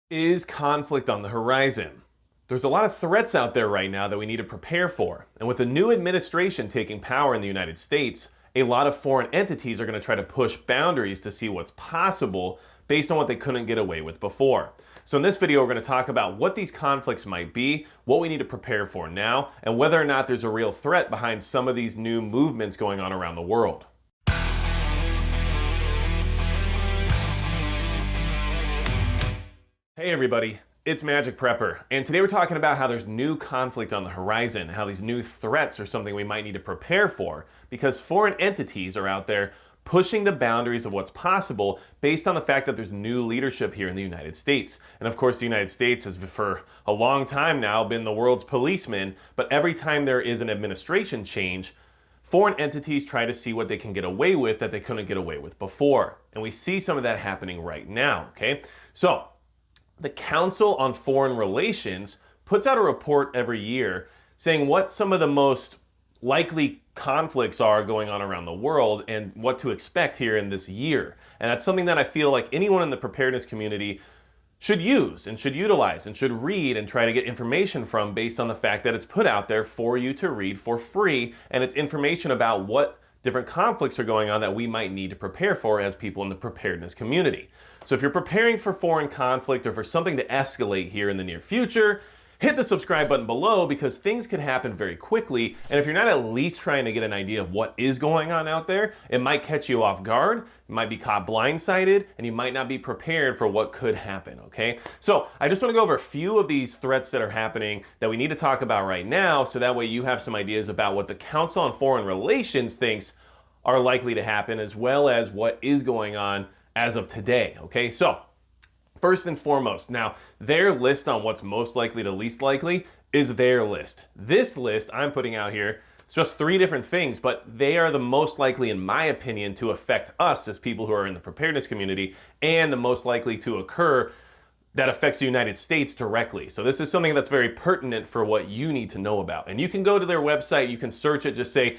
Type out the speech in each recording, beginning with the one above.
Is conflict on the horizon? There's a lot of threats out there right now that we need to prepare for. And with the new administration taking power in the United States, a lot of foreign entities are going to try to push boundaries to see what's possible based on what they couldn't get away with before. So in this video, we're going to talk about what these conflicts might be, what we need to prepare for now, and whether or not there's a real threat behind some of these new movements going on around the world. Hey everybody, it's Magic Prepper, and today we're talking about how there's new conflict on the horizon, how these new threats are something we might need to prepare for, because foreign entities are out there pushing the boundaries of what's possible based on the fact that there's new leadership here in the United States. And of course, the United States has for a long time now been the world's policeman, but every time there is an administration change, foreign entities try to see what they can get away with that they couldn't get away with before. And we see some of that happening right now, okay? So, the Council on Foreign Relations puts out a report every year saying what some of the most likely conflicts are going on around the world and what to expect here in this year. And that's something that I feel like anyone in the preparedness community should use and should utilize and should read and try to get information from, based on the fact that it's put out there for you to read for free, and it's information about what different conflicts are going on that we might need to prepare for as people in the preparedness community. So if you're preparing for foreign conflict or for something to escalate here in the near future, hit the subscribe button below, because things could happen very quickly. And if you're not at least trying to get an idea of what is going on out there, it might catch you off guard, you might be caught blindsided, and you might not be prepared for what could happen, okay? So I just want to go over a few of these threats that are happening that we need to talk about right now, so that way you have some ideas about what the Council on Foreign Relations thinks are likely to happen, as well as what is going on as of today, okay? So, first and foremost, now, their list on what's most likely to least likely is their list. This list I'm putting out here, it's just 3 different things, but they are the most likely, in my opinion, to affect us as people who are in the preparedness community, and the most likely to occur that affects the United States directly. So this is something that's very pertinent for what you need to know about. And you can go to their website, you can search it, just say,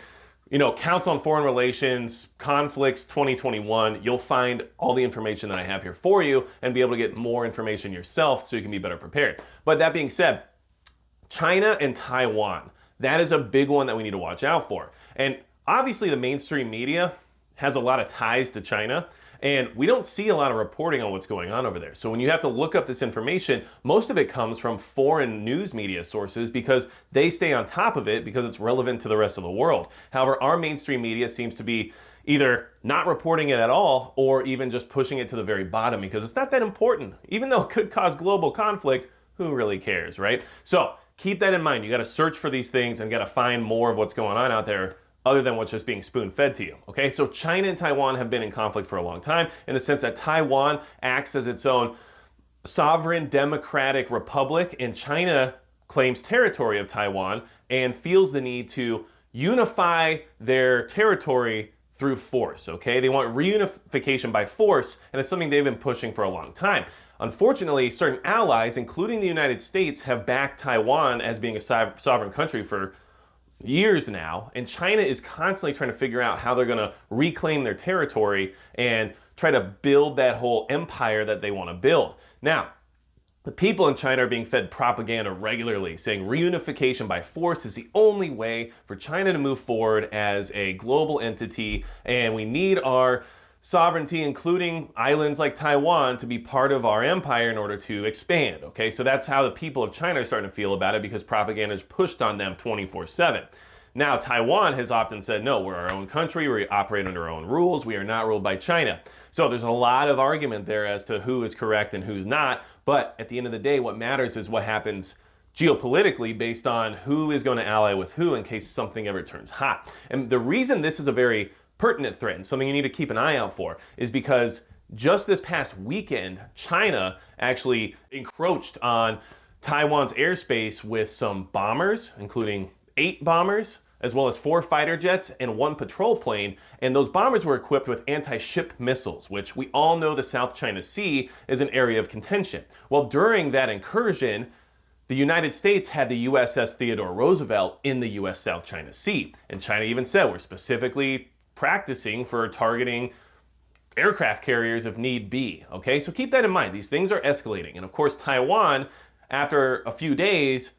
Council on Foreign Relations, Conflicts 2021, you'll find all the information that I have here for you and be able to get more information yourself so you can be better prepared. But that being said, China and Taiwan, that is a big one that we need to watch out for. And obviously the mainstream media has a lot of ties to China, and we don't see a lot of reporting on what's going on over there. So when you have to look up this information, most of it comes from foreign news media sources, because they stay on top of it because it's relevant to the rest of the world. However, our mainstream media seems to be either not reporting it at all, or even just pushing it to the very bottom because it's not that important. Even though it could cause global conflict, who really cares, right? So keep that in mind. You got to search for these things and got to find more of what's going on out there, other than what's just being spoon-fed to you, okay? So China and Taiwan have been in conflict for a long time, in the sense that Taiwan acts as its own sovereign democratic republic, and China claims territory of Taiwan and feels the need to unify their territory through force, okay? They want reunification by force, and it's something they've been pushing for a long time. Unfortunately, certain allies, including the United States, have backed Taiwan as being a sovereign country for years now, and China is constantly trying to figure out how they're going to reclaim their territory and try to build that whole empire that they want to build. Now, the people in China are being fed propaganda regularly saying reunification by force is the only way for China to move forward as a global entity, and we need our sovereignty, including islands like Taiwan, to be part of our empire in order to expand, okay? So that's how the people of China are starting to feel about it, because propaganda is pushed on them 24/7. Now, Taiwan has often said, no, we're our own country, we operate under our own rules, we are not ruled by China. So there's a lot of argument there as to who is correct and who's not, but at the end of the day, what matters is what happens geopolitically, based on who is going to ally with who in case something ever turns hot. And the reason this is a very pertinent threat and something you need to keep an eye out for is because just this past weekend, China actually encroached on Taiwan's airspace with some bombers, including 8 bombers, as well as 4 fighter jets and 1 patrol plane. And those bombers were equipped with anti-ship missiles, which we all know the South China Sea is an area of contention. Well, during that incursion, the United States had the USS Theodore Roosevelt in the US South China Sea. And China even said, we're specifically practicing for targeting aircraft carriers if need be. Okay, so keep that in mind. These things are escalating. And of course, Taiwan, after a few days,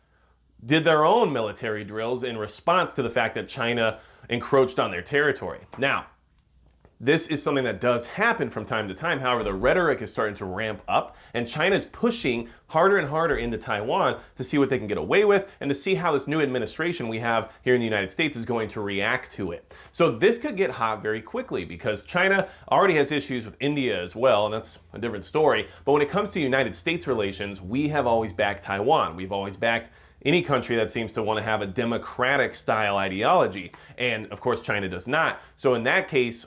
did their own military drills in response to the fact that China encroached on their territory. Now, this is something that does happen from time to time. However, the rhetoric is starting to ramp up, and China's pushing harder and harder into Taiwan to see what they can get away with and to see how this new administration we have here in the United States is going to react to it. So this could get hot very quickly because China already has issues with India as well, and that's a different story. But when it comes to United States relations, we have always backed Taiwan. We've always backed any country that seems to want to have a democratic style ideology. And of course, China does not. So in that case,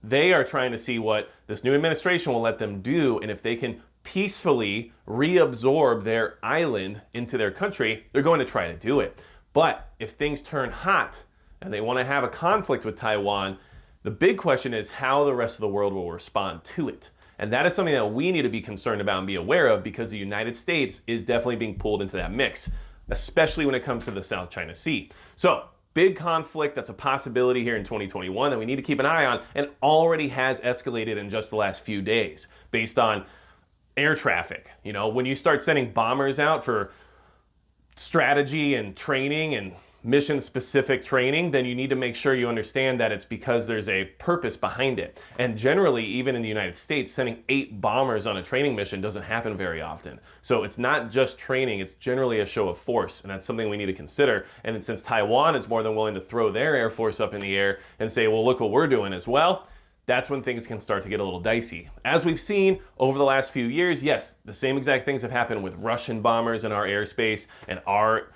they are trying to see what this new administration will let them do, and if they can peacefully reabsorb their island into their country, they're going to try to do it. But if things turn hot and they want to have a conflict with Taiwan, the big question is how the rest of the world will respond to it. And that is something that we need to be concerned about and be aware of, because the United States is definitely being pulled into that mix, especially when it comes to the South China Sea. So, big conflict that's a possibility here in 2021 that we need to keep an eye on, and already has escalated in just the last few days based on air traffic. You know, when you start sending bombers out for strategy and training and mission specific training, then you need to make sure you understand that it's because there's a purpose behind it. And generally, even in the United States, sending 8 bombers on a training mission doesn't happen very often. So it's not just training, it's generally a show of force, and that's something we need to consider. And since Taiwan is more than willing to throw their air force up in the air and say, well, look what we're doing as well, that's when things can start to get a little dicey. As we've seen over the last few years, yes, the same exact things have happened with Russian bombers in our airspace and our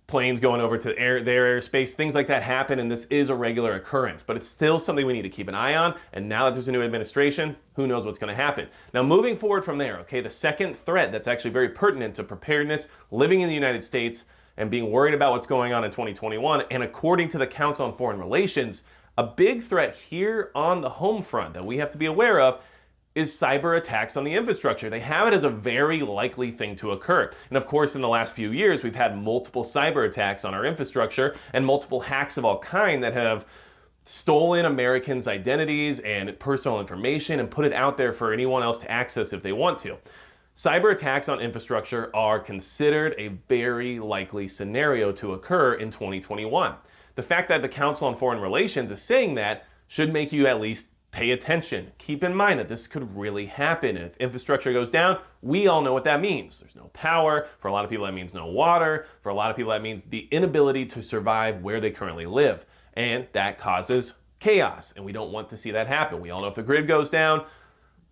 planes going over to their airspace. Things like that happen, and this is a regular occurrence, but it's still something we need to keep an eye on. And now that there's a new administration, who knows what's going to happen. Now, moving forward from there, okay, the second threat that's actually very pertinent to preparedness, living in the United States and being worried about what's going on in 2021, and according to the Council on Foreign Relations, a big threat here on the home front that we have to be aware of is cyber attacks on the infrastructure. They have it as a very likely thing to occur. And of course, in the last few years, we've had multiple cyber attacks on our infrastructure and multiple hacks of all kind that have stolen Americans' identities and personal information and put it out there for anyone else to access if they want to. Cyber attacks on infrastructure are considered a very likely scenario to occur in 2021. The fact that the Council on Foreign Relations is saying that should make you at least pay attention. Keep in mind that this could really happen. If infrastructure goes down, we all know what that means. There's no power. For a lot of people, that means no water. For a lot of people, that means the inability to survive where they currently live. And that causes chaos. And we don't want to see that happen. We all know if the grid goes down,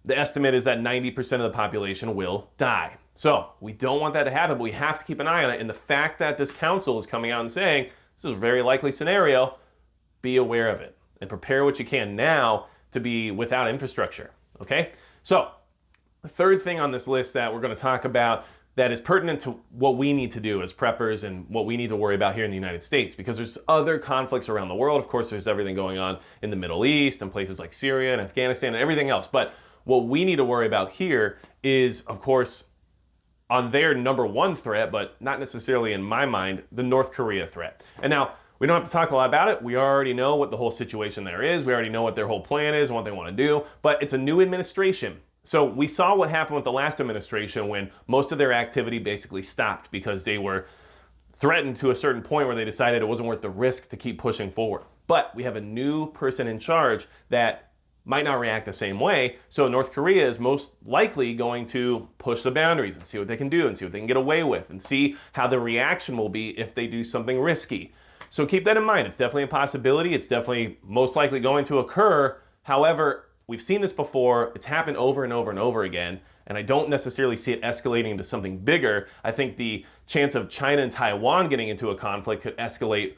the estimate is that 90% of the population will die. So we don't want that to happen, but we have to keep an eye on it. And the fact that this council is coming out and saying, this is a very likely scenario, be aware of it and prepare what you can now to be without infrastructure, okay? So the third thing on this list that we're going to talk about that is pertinent to what we need to do as preppers and what we need to worry about here in the United States, because there's other conflicts around the world. Of course, there's everything going on in the Middle East and places like Syria and Afghanistan and everything else. But what we need to worry about here is, of course, on their number one threat, but not necessarily in my mind, the North Korea threat. And now, we don't have to talk a lot about it. We already know what the whole situation there is. We already know what their whole plan is and what they want to do, but it's a new administration. So we saw what happened with the last administration when most of their activity basically stopped because they were threatened to a certain point where they decided it wasn't worth the risk to keep pushing forward. But we have a new person in charge that might not react the same way. So North Korea is most likely going to push the boundaries and see what they can do and see what they can get away with and see how the reaction will be if they do something risky. So keep that in mind. It's definitely a possibility. It's definitely most likely going to occur. However, we've seen this before. It's happened over and over and over again. And I don't necessarily see it escalating into something bigger. I think the chance of China and Taiwan getting into a conflict could escalate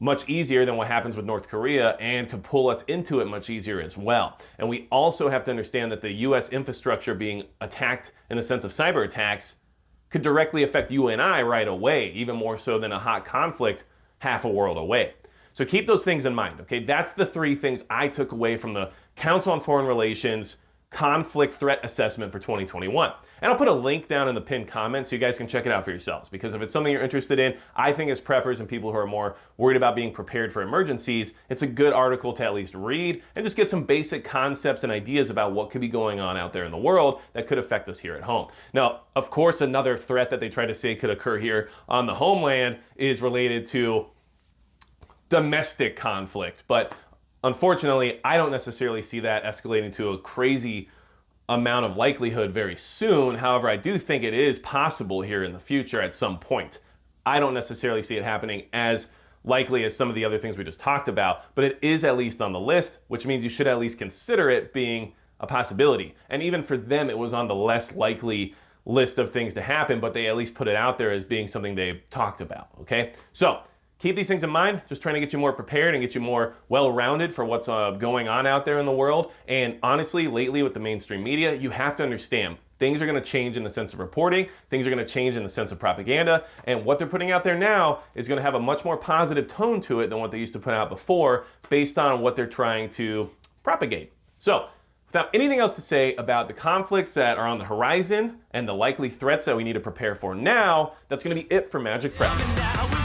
much easier than what happens with North Korea and could pull us into it much easier as well. And we also have to understand that the US infrastructure being attacked in the sense of cyber attacks could directly affect you and I right away, even more so than a hot conflict half a world away. So keep those things in mind, okay? That's the 3 things I took away from the Council on Foreign Relations conflict threat assessment for 2021. And I'll put a link down in the pinned comment so you guys can check it out for yourselves, because if it's something you're interested in, I think as preppers and people who are more worried about being prepared for emergencies, it's a good article to at least read and just get some basic concepts and ideas about what could be going on out there in the world that could affect us here at home. Now, of course, another threat that they try to say could occur here on the homeland is related to domestic conflict, but unfortunately, I don't necessarily see that escalating to a crazy amount of likelihood very soon. However, I do think it is possible here in the future at some point. I don't necessarily see it happening as likely as some of the other things we just talked about, but it is at least on the list, which means you should at least consider it being a possibility. And even for them, it was on the less likely list of things to happen, but they at least put it out there as being something they talked about, okay? So keep these things in mind, just trying to get you more prepared and get you more well-rounded for what's going on out there in the world. And honestly, lately with the mainstream media, you have to understand things are going to change in the sense of reporting, things are going to change in the sense of propaganda, and what they're putting out there now is going to have a much more positive tone to it than what they used to put out before based on what they're trying to propagate. So, without anything else to say about the conflicts that are on the horizon and the likely threats that we need to prepare for now, that's going to be it for Magic Prep.